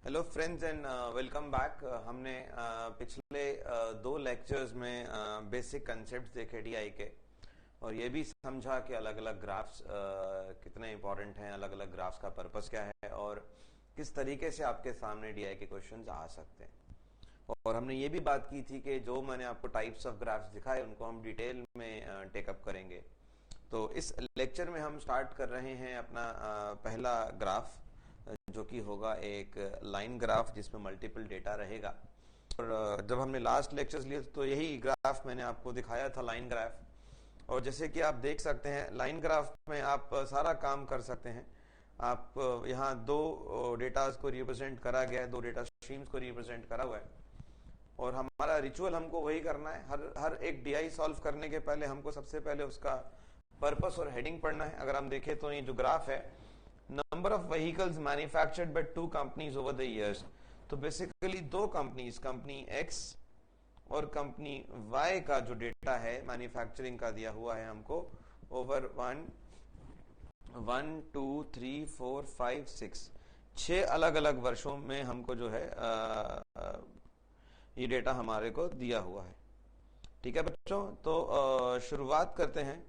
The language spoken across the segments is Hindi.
Hello friends and welcome back. हमने पिछले दो लेक्चर्स में बेसिक कंसेप्ट्स देखे डीआई के, और ये भी समझा कि अलग अलग ग्राफ्स कितने इंपॉर्टेंट हैं, अलग अलग ग्राफ्स का पर्पस क्या है और किस तरीके से आपके सामने डीआई के क्वेश्चंस आ सकते हैं। और हमने ये भी बात की थी कि जो मैंने आपको टाइप्स ऑफ ग्राफ्स दिखाए उनको हम डिटेल में टेकअप करेंगे। तो इस लेक्चर में हम स्टार्ट कर रहे हैं अपना पहला ग्राफ, जो कि होगा एक लाइन ग्राफ जिसमें मल्टीपल डेटा रहेगा। और जब हमने लास्ट लेक्चर्स लिए तो यही ग्राफ मैंने आपको दिखाया था, लाइन ग्राफ। और जैसे कि आप देख सकते हैं लाइन ग्राफ में आप सारा काम कर सकते हैं। आप यहाँ दो डेटास को रिप्रेजेंट करा गया है, दो डेटा स्ट्रीम्स को रिप्रेजेंट करा हुआ है, और हमारा रिचुअल हमको वही करना है। हर एक डीआई सॉल्व करने के पहले हमको सबसे पहले उसका पर्पस और हेडिंग पढ़ना है। अगर हम देखें तो ये जो ग्राफ है, number of vehicles manufactured by two companies over the years, तो बेसिकली दो कंपनीज, कंपनी एक्स और कंपनी वाई का जो डेटा है मैन्युफैक्चरिंग का दिया हुआ है हमको ओवर 1 2 3 4 5 6 6 अलग अलग वर्षों में हमको जो है ये डेटा हमारे को दिया हुआ है। ठीक है बच्चों, तो शुरुआत करते हैं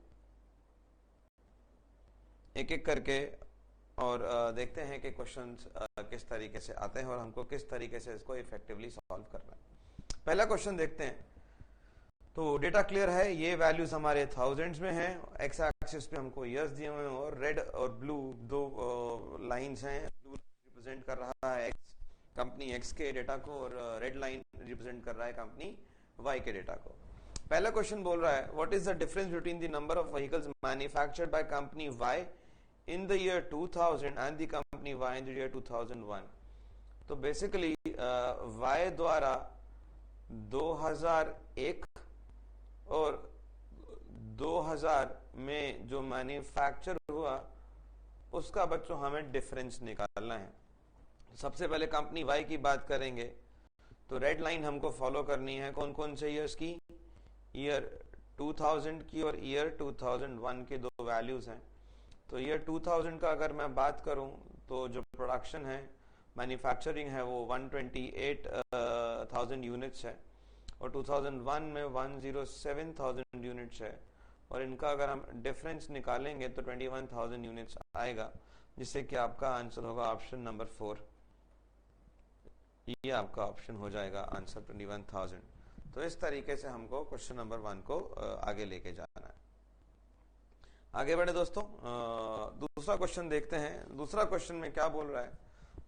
एक एक करके और देखते हैं कि क्वेश्चंस किस तरीके से आते हैं और हमको किस तरीके से इसको इफेक्टिवली सॉल्व करना है। पहला क्वेश्चन देखते हैं। तो डेटा क्लियर है, ये वैल्यूज हमारे थाउजेंड्स में हैं, एक्स एक्सिस पे हमको ईयर्स दिए हुए हैं और रेड और ब्लू दो लाइंस हैं। ब्लू रिप्रेजेंट कर रहा है एक्स, कंपनी एक्स के डेटा को, और रेड लाइन रिप्रेजेंट कर रहा है कंपनी वाई के डेटा को। पहला क्वेश्चन बोल रहा है what is the difference between the number of vehicles manufactured by company Y in the year 2000 and the company Y in the year 2001। तो बेसिकली Y द्वारा 2001 और 2000 में जो मैन्युफैक्चर हुआ उसका बच्चों हमें डिफरेंस निकालना है। सबसे पहले कंपनी Y की बात करेंगे तो रेड लाइन हमको फॉलो करनी है। कौन कौन से ईयर्स की? ईयर 2000 की और ईयर 2001 के दो वैल्यूज हैं। तो ईयर 2000 का अगर मैं बात करूं तो जो प्रोडक्शन है, मैन्युफैक्चरिंग है, वो 128,000 यूनिट्स है, और 2001 में 107,000 यूनिट्स है, और इनका अगर हम डिफरेंस निकालेंगे तो 21,000 यूनिट्स आएगा, जिससे कि आपका आंसर होगा ऑप्शन नंबर 4। ये आपका ऑप्शन हो जाएगा आंसर 21,000। तो इस तरीके से हमको क्वेश्चन नंबर 1 को आगे लेके जाना है। आगे बढ़े दोस्तों, दूसरा क्वेश्चन देखते हैं। दूसरा क्वेश्चन में क्या बोल रहा है,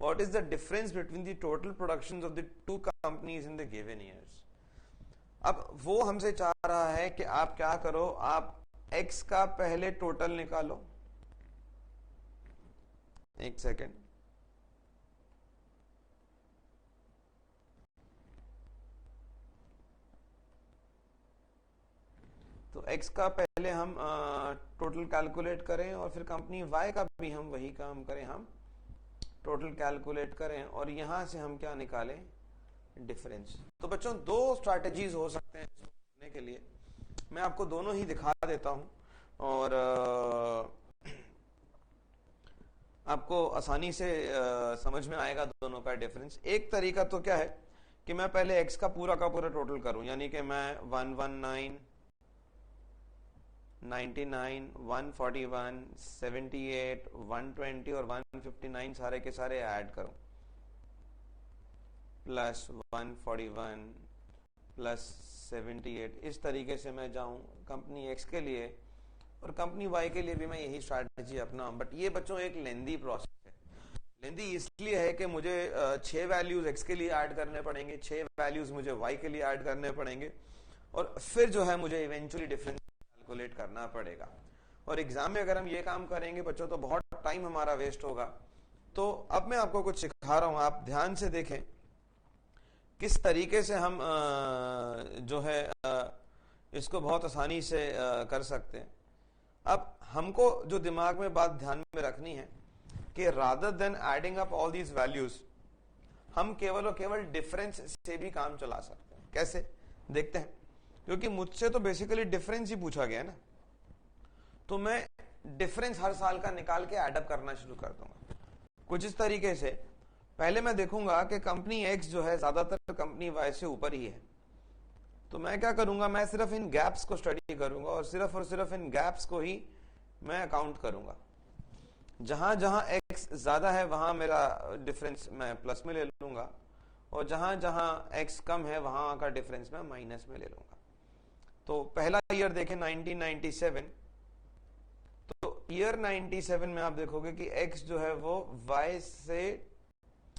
what is the difference between the total productions of the two companies in the given years. अब वो हमसे चाह रहा है कि आप क्या करो, आप एक्स का पहले टोटल निकालो। एक सेकेंड, तो x का पहले हम टोटल कैलकुलेट करें और फिर कंपनी y का भी हम वही काम करें, हम टोटल कैलकुलेट करें और यहां से हम क्या निकालें, डिफरेंस। तो बच्चों दो स्ट्रैटेजीज हो सकते हैं इसको करने के लिए, मैं आपको दोनों ही दिखा देता हूं और आपको आसानी से समझ में आएगा दोनों का डिफरेंस। एक तरीका तो क्या है कि मैं पहले x का पूरा टोटल करूं, यानी कि मैं 119, 99, 141, 78, 120 और 159 सारे के सारे ऐड करूं, प्लस 141 प्लस 78। इस तरीके से मैं जाऊं कंपनी एक्स के लिए, और कंपनी वाई के लिए भी मैं यही स्ट्रैटेजी अपनाऊं। बट ये बच्चों एक लेंदी प्रोसेस है। लेंदी इसलिए है कि मुझे 6 वैल्यूज एक्स के लिए ऐड करने पड़ेंगे, 6 वैल्यूज मुझे वाई के लिए ऐड करने पड़ेंगे, और फिर जो है मुझे इवेंचुअली डिफरेंस कैलकुलेट करना पड़ेगा। और एग्जाम में अगर हम ये काम करेंगे बच्चों तो बहुत टाइम हमारा वेस्ट होगा। तो अब मैं आपको कुछ सिखा रहा हूं, आप ध्यान से देखें किस तरीके से हम जो है इसको बहुत आसानी से कर सकते हैं। अब हमको जो दिमाग में बात ध्यान में रखनी है कि rather then adding up all these values, हम केवल और केवल डिफरेंस से भी काम चला सकते हैं। कैसे देखते हैं, क्योंकि मुझसे तो बेसिकली डिफरेंस ही पूछा गया ना, तो मैं डिफरेंस हर साल का निकाल के एडअप करना शुरू कर दूंगा। कुछ इस तरीके से पहले मैं देखूंगा कि कंपनी एक्स जो है ज्यादातर कंपनी वाई से ऊपर ही है, तो मैं क्या करूंगा, मैं सिर्फ इन गैप्स को स्टडी करूंगा और सिर्फ इन गैप्स को ही मैं अकाउंट करूंगा। जहां जहां एक्स ज्यादा है वहां मेरा डिफरेंस मैं प्लस में ले लूंगा, और जहां जहां एक्स कम है वहां का डिफरेंस मैं माइनस में ले लूंगा। तो पहला ईयर देखें 1997, तो ईयर 97 में आप देखोगे कि एक्स जो है वो वाई से,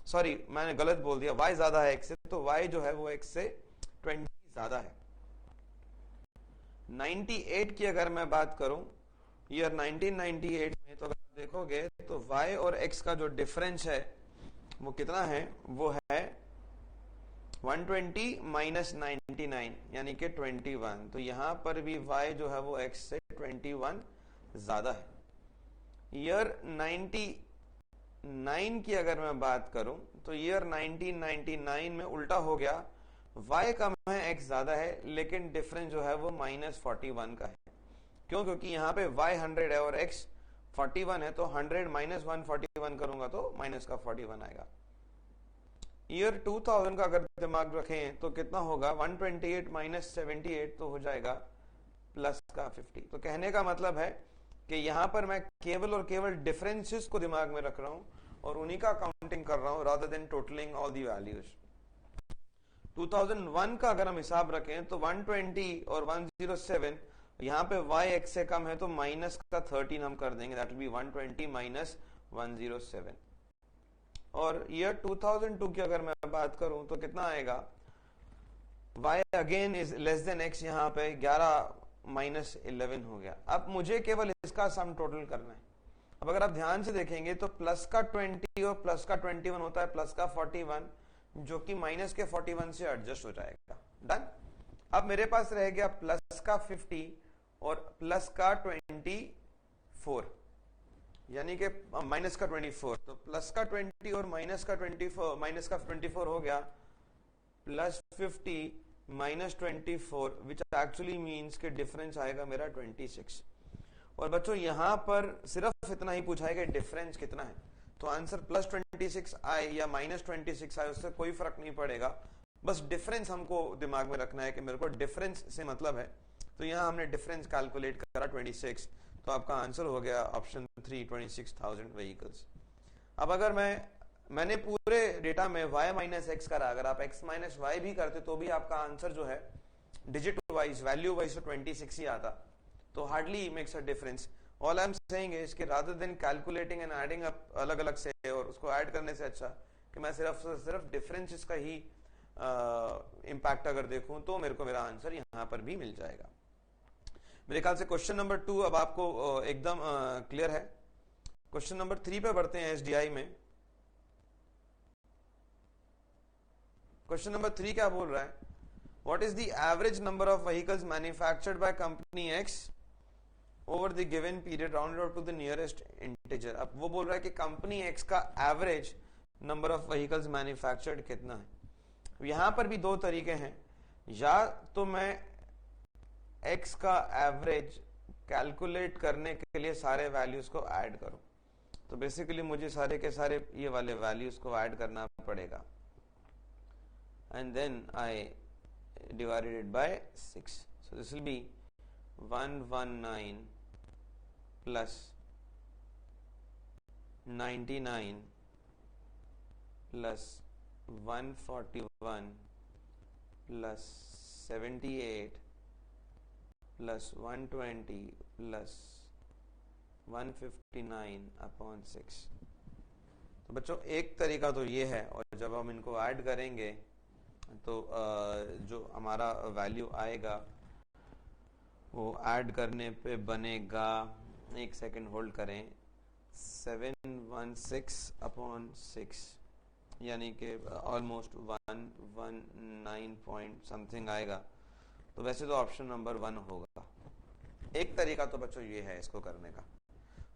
सॉरी मैंने गलत बोल दिया, वाई ज्यादा है एक्स से, तो वाई जो है वो एक्स से 20 ज्यादा है। 98 की अगर मैं बात करूं, ईयर 1998 में, तो अगर आप देखोगे तो y और x का जो डिफरेंस है वो कितना है, वो है 120 माइनस 99 यानी कि 21। तो यहां पर भी y जो है वो x से 21 ज्यादा है। ईयर 99 की अगर मैं बात करूं तो ईयर 1999 में उल्टा हो गया, y कम है x ज्यादा है, लेकिन डिफरेंस जो है वो -41 का है। क्यों? क्योंकि यहाँ पे y 100 है और x 41 है, तो 100 माइनस 141 करूंगा तो माइनस का 41 आएगा। ईयर 2000 का अगर दिमाग रखें तो कितना होगा, 128 माइनस 78 तो हो जाएगा प्लस का 50। तो कहने का मतलब है कि यहाँ पर मैं केवल और केवल डिफरेंसेस को दिमाग में रख रहा हूँ और उन्हीं का काउंटिंग कर रहा हूँ, rather than totalling all the values. 2001 का अगर हम हिसाब रखें तो 120 और 107, यहाँ पे y x से कम है तो माइनस का 13 हम कर देंगे, दैट विल बी 120 माइनस 107। और ईयर 2002 की अगर मैं बात करूं तो कितना आएगा, y again is less than x, यहाँ पे 11 माइनस 11 हो गया। अब मुझे केवल इसका सम टोटल करना है। अब अगर आप ध्यान से देखेंगे तो प्लस का 20 और प्लस का 21 होता है प्लस का 41, जो कि माइनस के 41 से एडजस्ट हो जाएगा। डन। अब मेरे पास रह गया प्लस का 50 और प्लस का 24, यानी कि माइनस का 24। तो प्लस का 20 और माइनस का 24 हो गया plus 50 minus 24, which actually means के डिफरेंस आएगा मेरा 26। और बच्चों यहां पर सिर्फ इतना ही पूछा है कि डिफरेंस कितना है, तो आंसर प्लस 26 आए या माइनस 26 आए उससे कोई फर्क नहीं पड़ेगा, बस डिफरेंस हमको दिमाग में रखना है कि मेरे को डिफरेंस से मतलब है। तो यहां हमने डिफरेंस कैलकुलेट करा 26, तो आपका आंसर हो गया ऑप्शन 3, 26,000 व्हीकल्स। अब अगर मैंने पूरे डेटा में y माइनस एक्स करा, अगर आप x माइनस वाई भी करते तो भी आपका आंसर जो है डिजिट वाइज, वैल्यू वाइज तो 26 ही आता, तो hardly makes a difference. All I am saying is कि rather than calculating and adding up अलग अलग से और उसको ऐड करने से अच्छा कि मैं सिर्फ डिफरेंसेस का ही इम्पैक्ट अगर देखूं तो मेरे को मेरा आंसर यहां पर भी मिल जाएगा। मेरे ख्याल से क्वेश्चन नंबर 2 अब आपको एकदम क्लियर है। क्वेश्चन नंबर 3 पे बढ़ते हैं एसडीआई में। क्वेश्चन नंबर 3 क्या बोल रहा है, what is the average number of vehicles manufactured by company X over the given period rounded off to the nearest integer. अब वो बोल रहा है कि कंपनी एक्स का average number of vehicles manufactured कितना है। यहां पर भी दो तरीके हैं, या तो मैं x का एवरेज कैलकुलेट करने के लिए सारे वैल्यूज को ऐड करूं, तो बेसिकली मुझे सारे के सारे ये वाले वैल्यूज को ऐड करना पड़ेगा, and then I divided it by 6, so this will be 119 plus 99 plus 141 plus 78 plus 120 plus 159 upon 6। तो बच्चों एक तरीका तो ये है, और जब हम इनको ऐड करेंगे तो जो हमारा वैल्यू आएगा वो ऐड करने पे बनेगा, एक सेकंड होल्ड करें, 716 अपॉन 6, यानी कि ऑलमोस्ट 119 पॉइंट समथिंग आएगा। तो वैसे तो ऑप्शन नंबर 1 होगा। एक तरीका तो बच्चों ये है इसको करने का।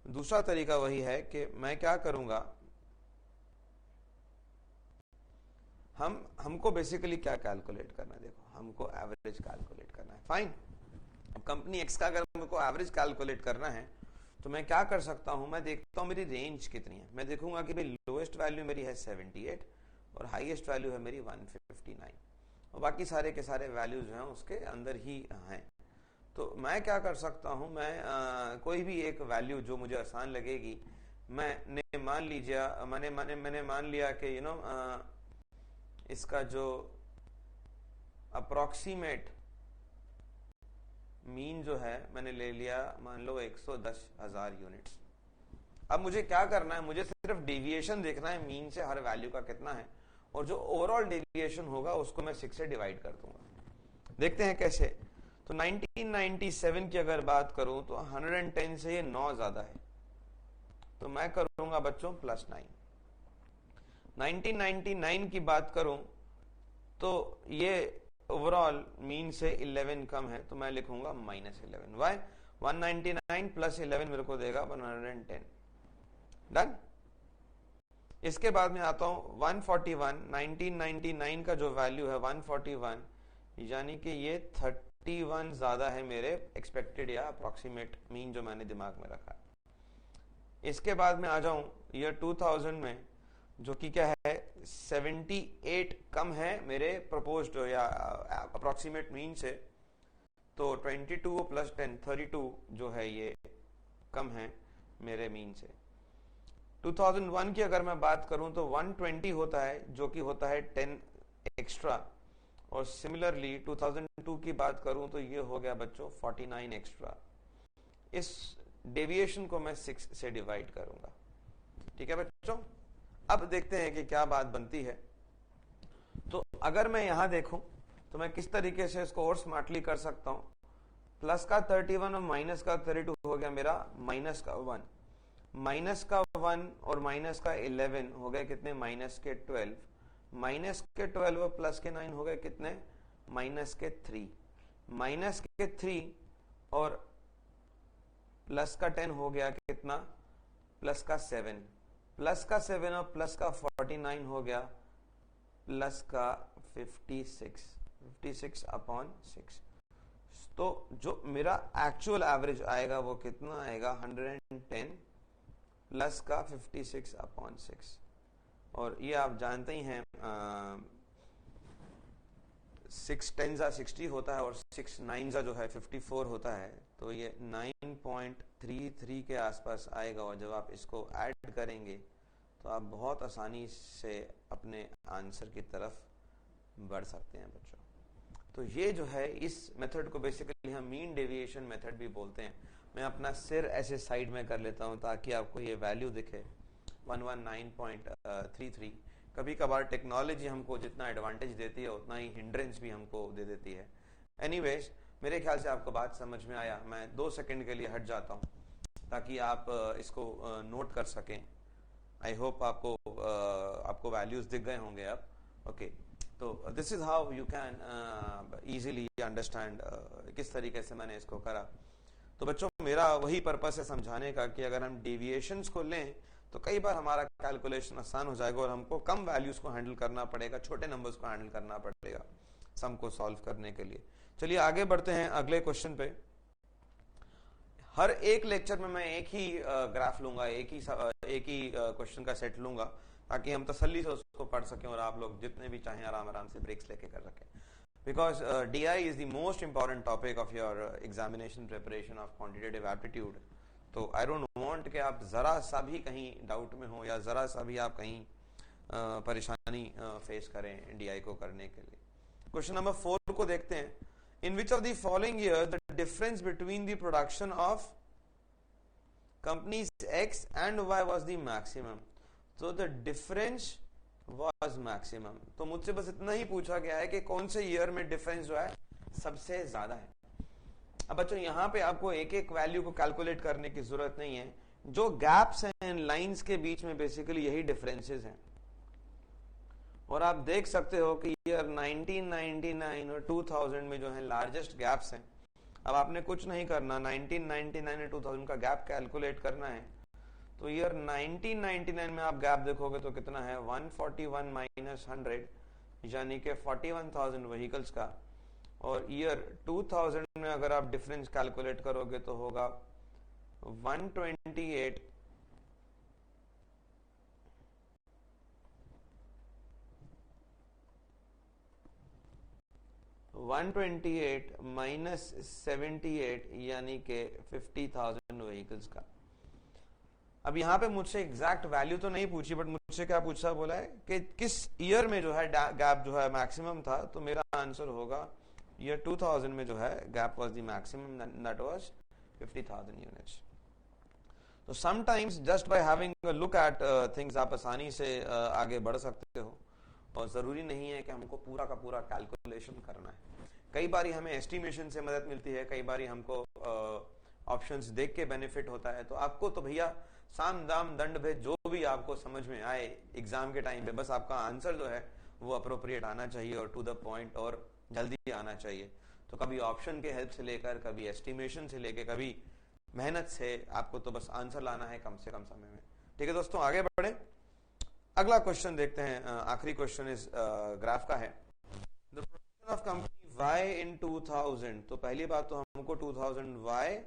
दूसरा तरीका वही है कि मैं क्या करूंगा, हमको बेसिकली क्या कैलकुलेट करना है, देखो हमको एवरेज कैलकुलेट करना है। फाइन, अब कंपनी एक्स का अगर हमको एवरेज कैलकुलेट करना है तो मैं क्या कर सकता हूं, मैं देखता हूं मेरी रेंज कितनी है। मैं देखूंगा कि भाई लोएस्ट वैल्यू मेरी है 78 और हाईएस्ट वैल्यू है मेरी 159 और बाकी सारे के सारे वैल्यूज हैं उसके अंदर ही हैं। तो मैं क्या कर सकता हूं, मैं कोई भी एक वैल्यू जो मुझे आसान लगेगी, मैंने मान लिया कि इसका जो अप्रोक्सीमेट मीन जो है मैंने ले लिया, मान लो 110,000 यूनिट्स। अब मुझे क्या करना है, मुझे सिर्फ डेविएशन देखना है मीन से हर वैल्यू का कितना है, और जो ओवरऑल डेविएशन होगा उसको मैं 6 से डिवाइड कर दूंगा। देखते हैं कैसे। तो 1997 की अगर बात करूं तो 110 से ये 9 ज्यादा है, तो मैं करूंगा बच्चों +9। 1999 की बात करूं तो ये ओवरऑल मीन से 11 कम है, तो मैं लिखूंगा -11। वाई? 199 + 11 मेरे को देगा 110। डन। इसके बाद में आता हूं 141। 1999 का जो वैल्यू है 141, यानी कि ये 31 ज्यादा है मेरे एक्सपेक्टेड या अप्रोक्सीमेट मीन जो मैंने दिमाग में रखा है। इसके बाद में आ जाऊं ईयर 2000 में, जो कि क्या है 78 कम है मेरे प्रपोज्ड या अप्रोक्सीमेट मीन से, तो 22 + 10 32 जो है ये कम है मेरे मीन से। 2001 की अगर मैं बात करूं तो 120 होता है, जो कि होता है 10 एक्स्ट्रा, और सिमिलरली 2002 की बात करूं तो ये हो गया बच्चों 49 एक्स्ट्रा। इस डेविएशन को मैं 6 से डिवाइड करूंगा। ठीक है बच्चों, अब देखते हैं कि क्या बात बनती है। तो अगर मैं यहां देखूं तो मैं किस तरीके से इसको और स्मार्टली कर सकता हूं। प्लस का 31 और माइनस का 32 हो गया मेरा -1, माइनस का 1 और माइनस का 11 हो गए कितने, -12, माइनस के 12 और प्लस के 9 हो गए कितने, -3, माइनस के 3 और प्लस का 10 हो गया कितना, प्लस का 7, प्लस का 7 और प्लस का 49 हो गया प्लस का 56/6। तो जो मेरा एक्चुअल एवरेज आएगा वो कितना आएगा, 110 प्लस का 56/6। और ये आप जानते ही हैं 6 10 60 होता है और 6 9 जो है 54 होता है, तो ये 9.33 के आसपास आएगा। और जब आप इसको ऐड करेंगे तो आप बहुत आसानी से अपने आंसर की तरफ बढ़ सकते हैं बच्चों। तो ये जो है इस मेथड को बेसिकली हम मीन डेविएशन मेथड भी बोलते हैं। मैं अपना सिर ऐसे साइड में कर लेता हूं ताकि आपको ये वैल्यू दिखे 119.33। कभी कभार टेक्नोलॉजी हमको जितना एडवांटेज देती है उतना ही हिंड्रेंस भी हमको दे देती है। एनीवेज, मेरे ख्याल से आपको बात समझ में आया। मैं 2 सेकंड के लिए हट जाता हूं ताकि आप इसको नोट कर सकें। आई होप आपको वैल्यूज दिख गए होंगे अब। ओके, तो this is how you can easily understand किस तरीके से मैंने इसको करा। तो बच्चों, मेरा वही पर्पस है समझाने का कि अगर हम डेविएशंस को लें तो कई बार हमारा कैलकुलेशन आसान हो जाएगा और हमको कम वैल्यूज को हैंडल करना पड़ेगा, छोटे नंबर्स को हैंडल करना पड़ेगा सम को सॉल्व करने के लिए। चलिए आगे बढ़ते हैं अगले क्वेश्चन पे। हर एक लेक्चर में मैं एक ही ग्राफ लूंगा, एक ही क्वेश्चन का सेट लूंगा ताकि हम तसल्ली से उसको पढ़ सकें और आप लोग जितने भी चाहें आराम से ब्रेक्स लेके कर सकें। Because DI is the most important topic of your examination preparation of quantitative aptitude. तो आई डोंट वांट कि आप जरा सा भी कहीं डाउट में हो या जरा सा भी आप कहीं परेशानी फेस करें DI को करने के लिए। क्वेश्चन नंबर 4 को देखते हैं। In which of the following years the difference between the production of companies X and Y was the maximum? So the difference was maximum. तो मुझसे बस इतना ही पूछा गया है कि कौन से ईयर में डिफरेंस जो है सबसे ज्यादा है। अब बच्चों यहाँ पे आपको एक एक वैल्यू को कैलकुलेट करने की जरूरत नहीं है। जो गैप्स हैं लाइंस के बीच में बेसिकली यही डिफरेंसेस हैं। और आप देख सकते हो कि ईयर 1999 और 2000 में जो है लार्जेस्ट गैप्स हैं। अब आपने कुछ नहीं करना, 1999 और 2000 का गैप कैलकुलेट करना है। तो ईयर 1999 में आप गैप देखोगे तो कितना है, 141 - 100 यानी कि 41,000 व्हीकल्स का। और ईयर 2000 में अगर आप डिफरेंस कैलकुलेट करोगे तो होगा 128 माइनस 78 यानी के 50,000 व्हीकल्स का। अब यहाँ पे मुझसे एग्जैक्ट वैल्यू तो नहीं पूछी, बट मुझसे क्या पूछा, बोला है कि किस ईयर में जो है गैप जो है मैक्सिमम था, तो मेरा आंसर होगा ईयर 2000 में जो है gap was the maximum, that was 50,000 units. तो sometimes just by having a look at things आप आसानी से आगे बढ़ सकते हो, और जरूरी नहीं है कि हमको पूरा का पूरा कैलकुलेशन करना है। कई बार हमें एस्टिमेशन से मदद मिलती है, कई बार हमको ऑप्शंस देख के बेनिफिट होता है। तो आपको तो भैया साम दाम दंड भेद जो भी आपको समझ में आए एग्जाम के टाइम पे, बस आपका आंसर जो है वो अप्रोप्रिएट आना चाहिए और टू द पॉइंट और जल्दी आना चाहिए। तो कभी ऑप्शन के हेल्प से लेकर, कभी एस्टिमेशन से लेकर, कभी मेहनत से, आपको तो बस आंसर लाना है कम से कम समय में। ठीक है दोस्तों, आगे बढ़े, अगला क्वेश्चन देखते हैं। आखिरी क्वेश्चन इस ग्राफ का है, the production of company Y in 2000। तो पहली बात तो हमको 2000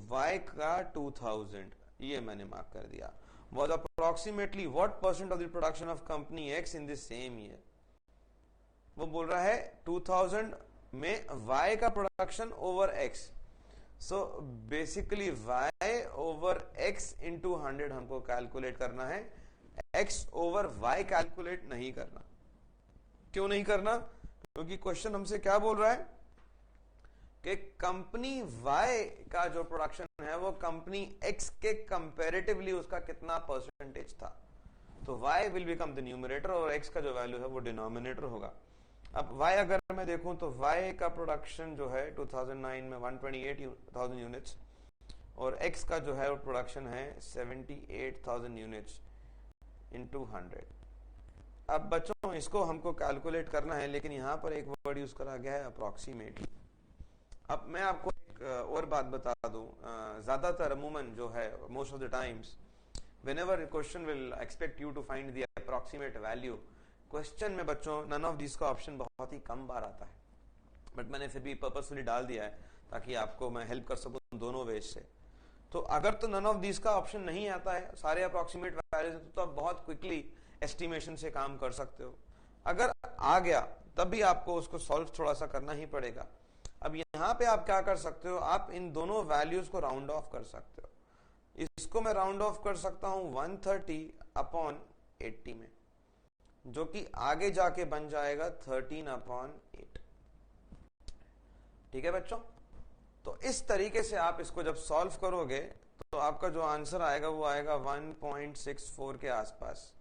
Y का 2000 ये मैंने मार्क कर दिया। Was approximately what percent of the production of company X in the same year। वो बोल रहा है 2000 में Y का production over X। So basically Y over X into 100 हमको कैलकुलेट करना है, X ओवर Y कैलकुलेट नहीं करना। क्यों नहीं करना? क्योंकि क्वेश्चन हमसे क्या बोल रहा है कि कंपनी Y का जो प्रोडक्शन है वो कंपनी X के कंपैरेटिवली उसका कितना परसेंटेज था। तो Y will become the numerator और X का जो वैल्यू है वो डिनोमिनेटर होगा। अब Y अगर मैं देखूं तो Y का प्रोडक्शन जो है 2009 में 128,000 यूनिट्स और X का जो है वो प्रोडक्शन है 78,000 यूनिट्स इनटू 100। अब बच्चों इसको हमको कैलकुलेट करना है, लेकिन यहां पर एक वर्ड यूज करा गया है अप्रोक्सीमेटली। अब मैं आपको एक और बात बता दूं, ज्यादातर अमूमन जो है most of the times whenever question will expect you to find the approximate value, question में बच्चों नन ऑफ दिस का ऑप्शन बहुत ही कम बार आता है, बट मैंने फिर भी पर्पसफुली डाल दिया है ताकि आपको मैं हेल्प कर सकूं दोनों वेज से। तो अगर तो नन ऑफ दिस का ऑप्शन नहीं आता है, सारे अप्रोक्सीमेट वैल्यूज, तो आप बहुत क्विकली एस्टिमेशन से काम कर सकते हो। अगर आ गया तब भी आपको उसको सॉल्व थोड़ा सा करना ही पड़ेगा। अब यहां पे आप क्या कर सकते हो, आप इन दोनों वैल्यूज को राउंड ऑफ कर सकते हो। इसको मैं राउंड ऑफ कर सकता हूं 130/80 में, जो कि आगे जाके बन जाएगा 13/8। ठीक है बच्चों, तो इस तरीके से आप इसको जब सॉल्व करोगे तो आपका जो आंसर आएगा वो आएगा 1.64 के आसपास।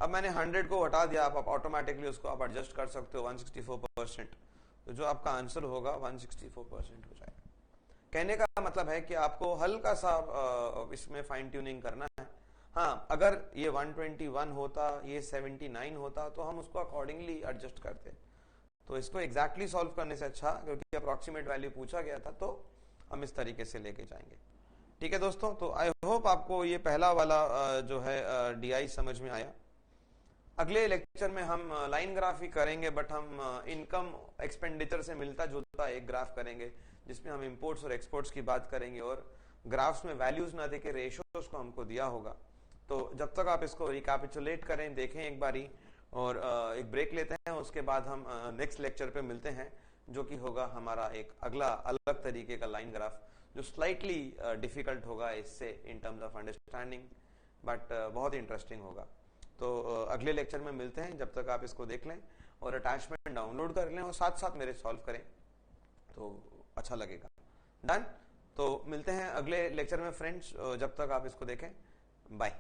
अब मैंने 100 को हटा दिया, आप ऑटोमेटिकली उसको आप एडजस्ट कर सकते हो 164%, तो जो आपका आंसर होगा 164% हो जाएगा। कहने का मतलब है कि आपको हल्का सा इसमें फाइन ट्यूनिंग करना है। हाँ, अगर ये 121 होता, ये 79 होता, तो हम उसको अकॉर्डिंगली एडजस्ट करते। तो इसको एग्जैक्टली सॉल्व करने से अच्छा, क्योंकि अप्रोक्सीमेट वैल्यू पूछा गया था, तो हम इस तरीके से लेके जाएंगे। ठीक है दोस्तों, तो आई होप आपको ये पहला वाला जो है DI समझ में आया। अगले लेक्चर में हम लाइन ग्राफ ही करेंगे, बट हम इनकम एक्सपेंडिचर से मिलता जुलता एक ग्राफ करेंगे जिसमें हम इंपोर्ट्स और एक्सपोर्ट्स की बात करेंगे, और ग्राफ्स में वैल्यूज ना देके रेशियोज को हमको दिया होगा। तो जब तक आप इसको रिकैपिचुलेट करें, देखें एक बारी, और एक ब्रेक लेते हैं, उसके बाद हम नेक्स्ट लेक्चर पे मिलते हैं, जो कि होगा हमारा एक अगला अलग तरीके का लाइन ग्राफ, जो स्लाइटली डिफिकल्ट होगा इससे in terms of understanding, but बहुत इंटरेस्टिंग होगा। तो अगले लेक्चर में मिलते हैं, जब तक आप इसको देख लें और अटैचमेंट डाउनलोड कर लें और साथ साथ मेरे सॉल्व करें तो अच्छा लगेगा। डन, तो मिलते हैं अगले लेक्चर में फ्रेंड्स, जब तक आप इसको देखें, बाय।